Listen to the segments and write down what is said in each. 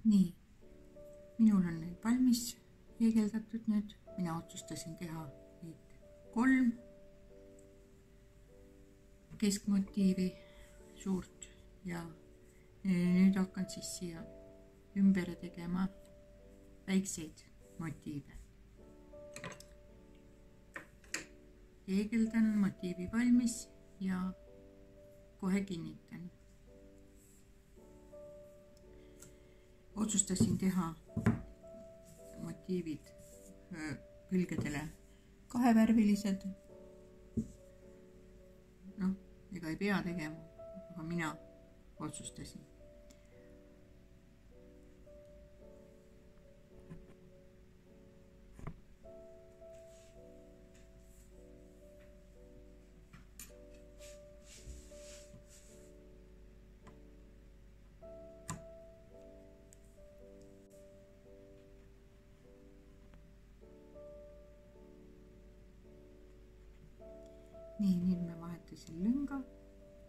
nii, minul on nüüd valmis heegeldatud nüüd, mina otsustasin teha neid 3 keskmotiivi suurt ja nüüd hakkan siis siia ümber tegema väikseid motiive. Heegeldan motiivi valmis ja kohe kinnitan. Otsustasin teha motiivid külgedele 2-värvilised. Ega ei pea tegema, aga mina otsustasin. Nii, nüüd ma vahetasin lõnga,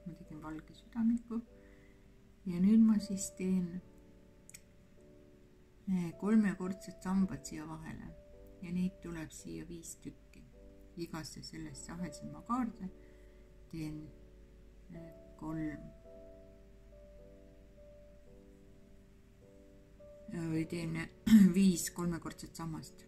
ma tegin valge südamiku ja nüüd ma siis teen 3-kordsed sambad siia vahele ja neid tuleb siia 5 tükki. Igasse sellest sahelsilmakaarde teen 3 või teen 5 3-kordset sammast.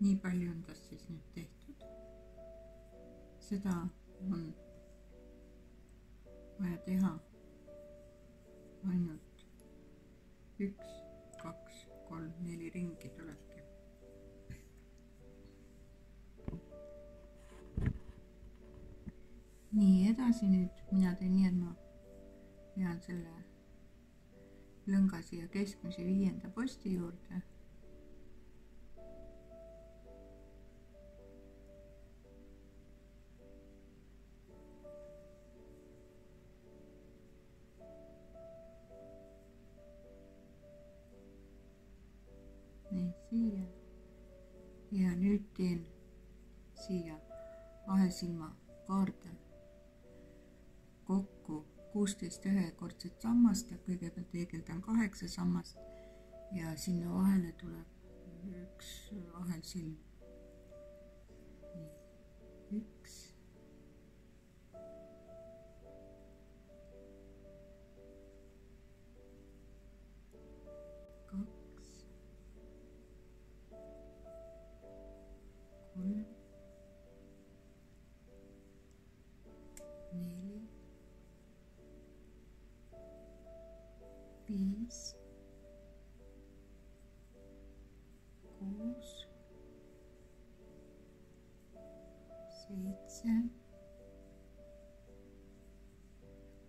Nii palju on tast siis nüüd tehtud. Seda on vaja teha ainult 1, 2, 3, 4 ringi tulebki. Nii edasi nüüd mina teen nii, et ma pean selle lõnga siia keskmise 5. posti juurde. Siia ja nüüd teen siia ahelsilma kaarde kokku 16 1-kordset sammast ja kõigepealt heegeldan 8 sammast ja sinna vahele tuleb 1 ahelsilm. 1 3 4 5 6 7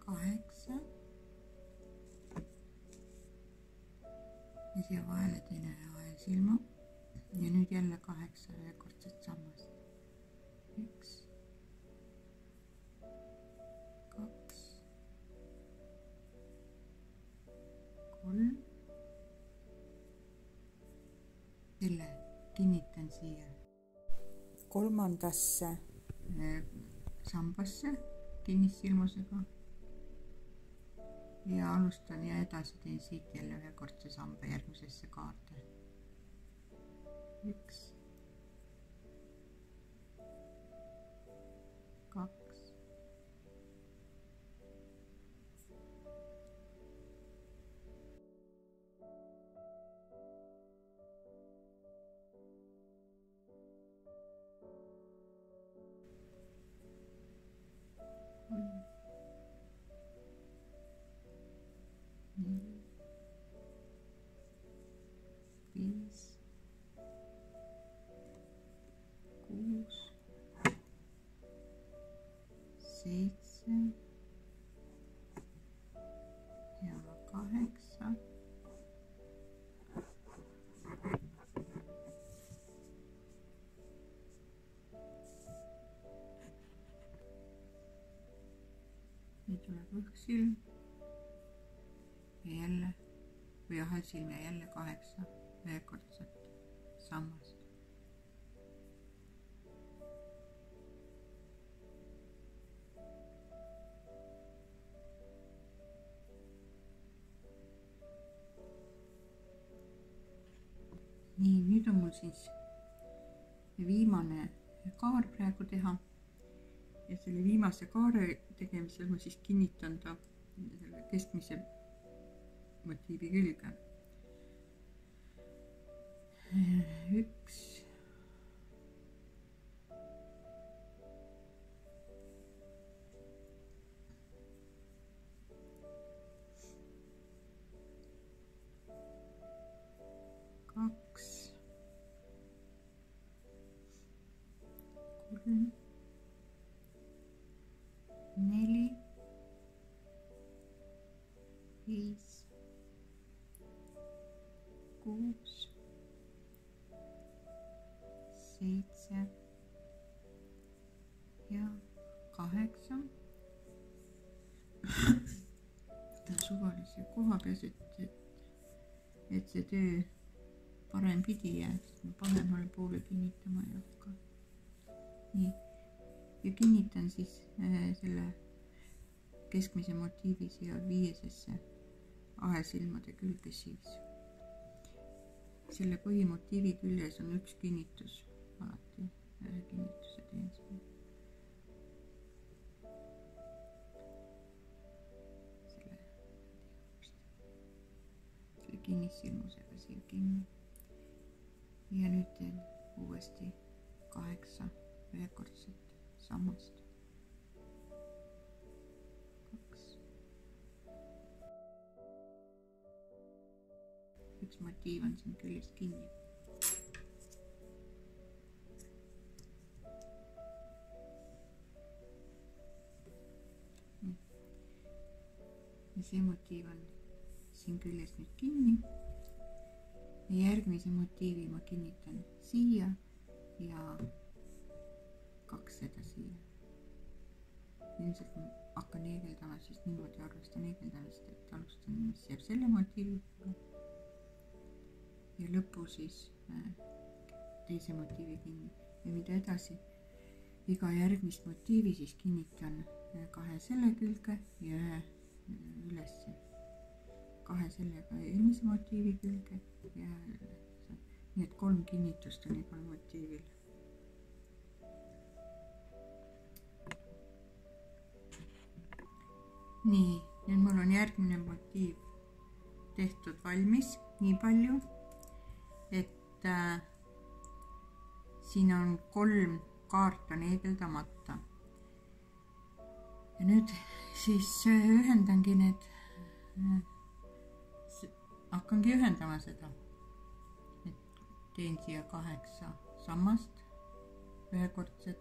8 ja siia vahele teen 1 ahelsilma ja nüüd jälle 8 1-kordset sammast. 1 2 3 selle kinnitan siia 3. sambasse kinnissilmusega ja alustan ja edasi teen siit jälle 1-kordse samba järgmisesse kaarde. 1 2 3 3, 4, 5, 6, 7 ja 8. Nüüd tuleb õhksilm ja jälle või ahelsilm ja jälle 8 ühekordset sammast. Nii, nüüd on mul siis viimane kaar praegu teha ja selle viimase kaare tegemisel ma siis kinnitan ta selle keskmise motiivi külge. 1, 2, 3, 4, 5, 6, 7 ja 8. Võtan suvalise koha peas, et see töö parem pidi jääks, ma paremale poole kinnitama ei hakka. Nii, ja kinnitan siis selle keskmise motiivi siia 5. ahesilmade külge siis. Selle põhimotiivi küljes on üks kinnitus, alati ühe kinnituse teen siin. Selle kinnissilmusega siia kinni. Ja nüüd teen uuesti 8 ühekordset sammast. 2. Üks motiiv on siin küljest kinni. Ja see motiiv on siin küljes nüüd kinni. Ja järgmise motiivi ma kinnitan siia ja 2 seda siia. Ilmselt ma hakkan eegeldama, siis niimoodi arvestan eegeldamist, et alustan, mis jääb selle motiivi peale. Ja lõpu siis teise motiivi kinni. Ja mida edasi, iga järgmist motiivi siis kinnitan 2 selle külge ja 1 ülesse. 2 sellega eelmise motiivi külge ja nii, et 3 kinnitust on igal motiivil. Nii, nüüd mul on järgmine motiiv tehtud valmis nii palju, et siin on 3 kaart on eegeldamata. Ja nüüd siis ühendangi need, hakkangi ühendama seda, et teen siia 8 sammast ühekordset.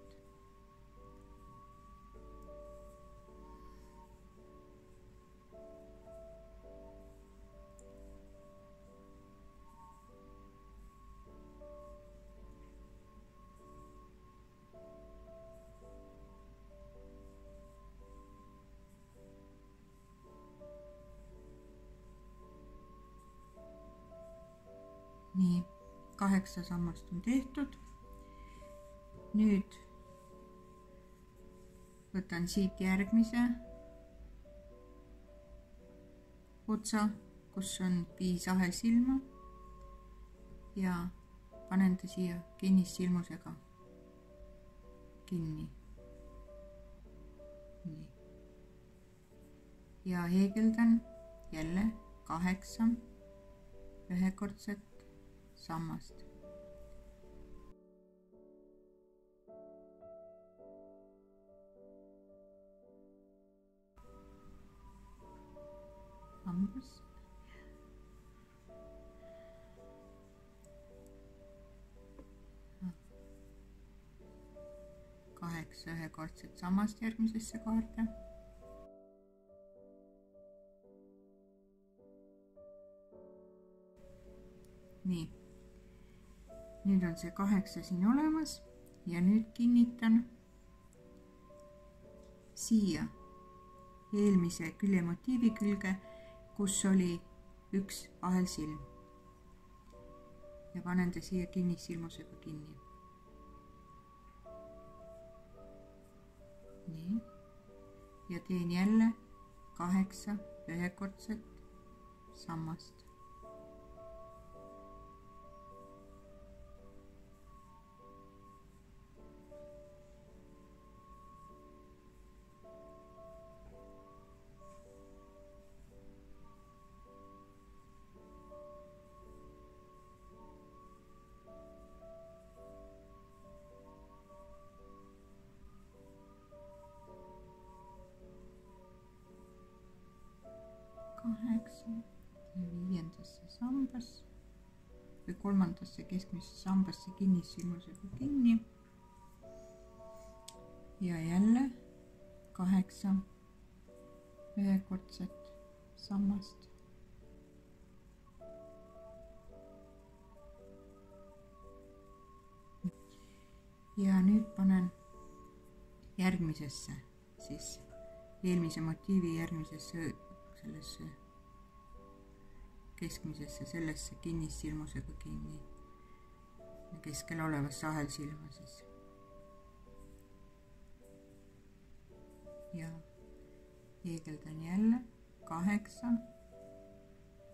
Nii, 8 sammast on tehtud. Nüüd võtan siit järgmise otsa, kus on 5 ahesilma ja panen ta siia kinnissilmusega kinni. Nii. Ja heegeldan jälle 8 ühekordset sammast. sambasse. 8 ühekordset sammast järgmisesse kaarde. Nii, nüüd on see 8 siin olemas ja nüüd kinnitan siia eelmise küljemotiivi külge, kus oli üks ahelsilm ja panen ta siia kinnissilmusega kinni. Nii, ja teen jälle 8 ühekordset sammast. Viiendasse sambasse või kolmandasse keskmisesse sambasse kinnissilmusega kinni ja jälle 8 ühekordset sammast. Ja nüüd panen järgmisesse, siis eelmise motiivi järgmisesse sellesse keskmisesse, sellesse kinnissilmusega kinni keskel olevasse ahelsilma siis. Ja heegeldan jälle 8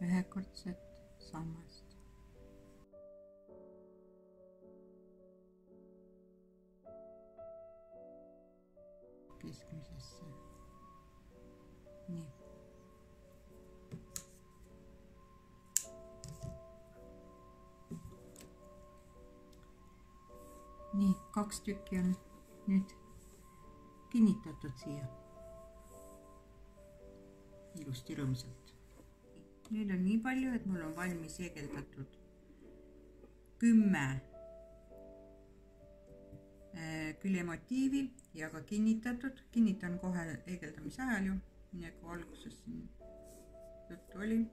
ühekordset sammast. Keskmisesse. Nii. Nii, 2 tükki on nüüd kinnitatud siia. Ilusti rõõmsalt. Nüüd on nii palju, et mul on valmis heegeldatud 10 küljemotiivi ja ka kinnitatud. Kinnitan kohe heegeldamise ajal ju, nagu alguses siin juttu oli.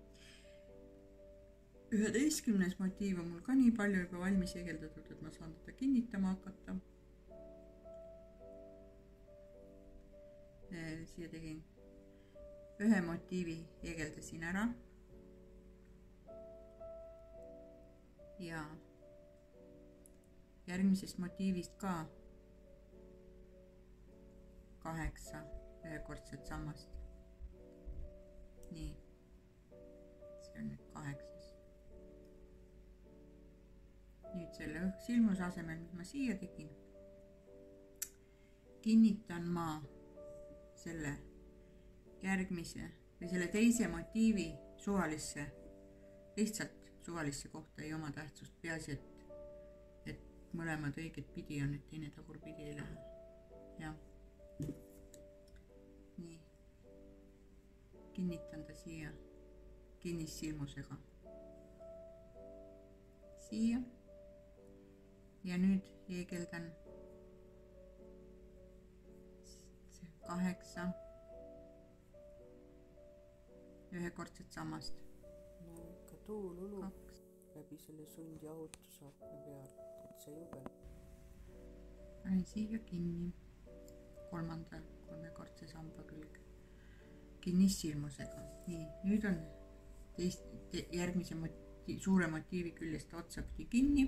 11. motiiv on mul ka nii palju juba valmis heegeldatud, et ma saan teda kinnitama hakata. Siia tegin ühe motiivi, heegeldasin ära. Ja järgmisest motiivist ka 8 ühekordset sammast. Nii, see on nüüd 8. Nüüd selle silmuse asemel, mis ma siia tegin, kinnitan ma selle järgmise või selle teise motiivi suvalisse, lihtsalt suvalisse kohta, ei oma tähtsust, peaasi, et mõlemad õiget pidi on, et teine tagurpidi ei lähe. Ja. Nii, kinnitan ta siia kinnissilmusega. Siia. Ja nüüd heegeldan 8 ühekordset sammast. No ikka tuululu läbi selle sundjahutusakna peal, et see jube. Panen siia kinni 3. kolmekordse samba külge kinnissilmusega. Nii, nüüd on järgmise suure motiivi küljest otsapidi kinni.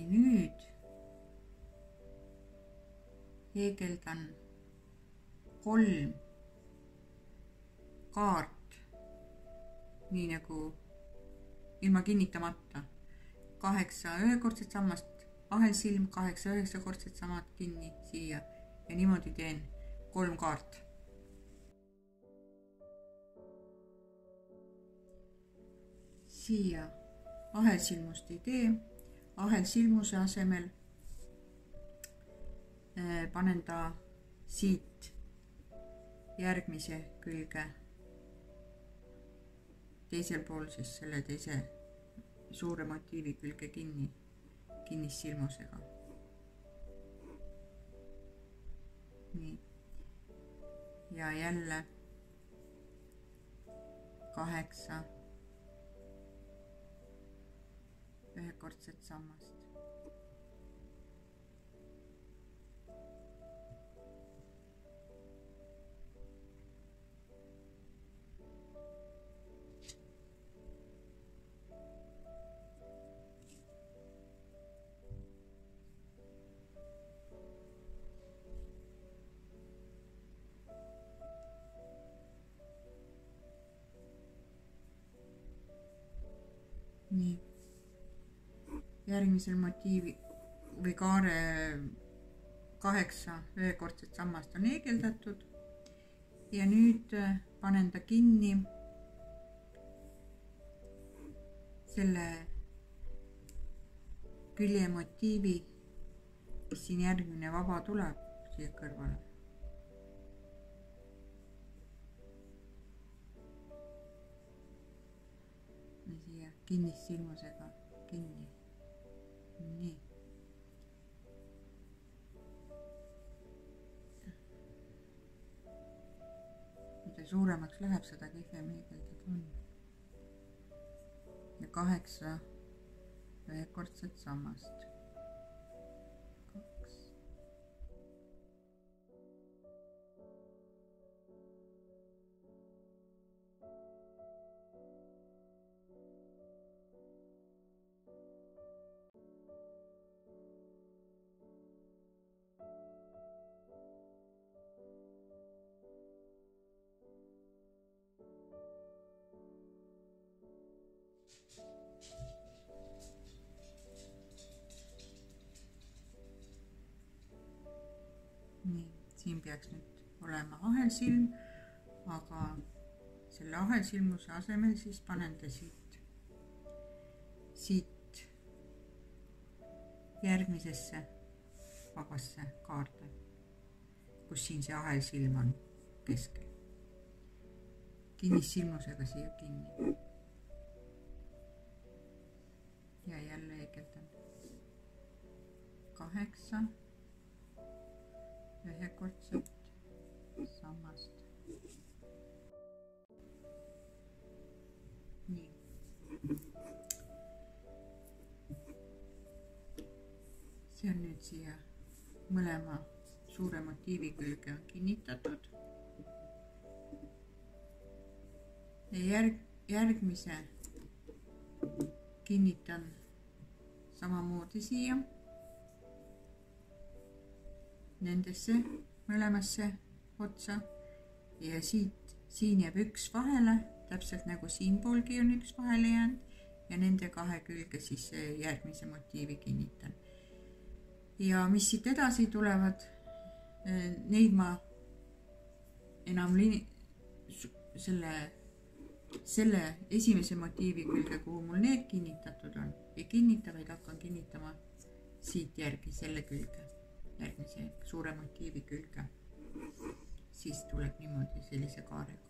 Nüüd heegeldan 3 kaart, nii nagu ilma kinnitamata. 8 ühekordset sammast, ahelsilm, 8 üheksakordset samad kinni siia ja niimoodi teen 3 kaart. Siia ahelsilmust ei tee, ahelsilmuse asemel panen ta siit järgmise külge teisel pool siis selle teise suure motiivi külge kinni, kinnissilmusega. nii. ja jälle 8 ühekordset sammast. nii. järgmisel motiivi või kaare 8 ühekordset sammast on heegeldatud ja nüüd panen ta kinni selle külje motiivi, mis siin järgmine vaba tuleb siia kõrvale. ja siia kinnissilmusega kinni. nii. mida suuremaks läheb, seda kehvem heegeldada on. ja 8 ühekordset sammast. 2. nii, siin peaks nüüd olema ahelsilm, aga selle ahelsilmuse asemel siis panen ta siit järgmisesse vabasse kaarde, kus siin see ahelsilm on keskel. kinnissilmusega siia kinni. ja jälle heegeldan 8 ühekordset sammast. nii. see on nüüd siia mõlema suure motiivi külge kinnitatud. ja järgmise kinnitan samamoodi siia nendesse mõlemasse otsa ja siin jääb üks vahele, täpselt nagu siinpoolgi on üks vahele jäänud ja nende kahe külge siis järgmise motiivi kinnitan. ja mis siit edasi tulevad, neid ma enam selle esimese motiivi külge, kuhu mul need kinnitatud on, ei kinnita, vaid hakkan kinnitama siit järgi selle külge, järgmise suure motiivi külge. siis tuleb niimoodi sellise kaarega.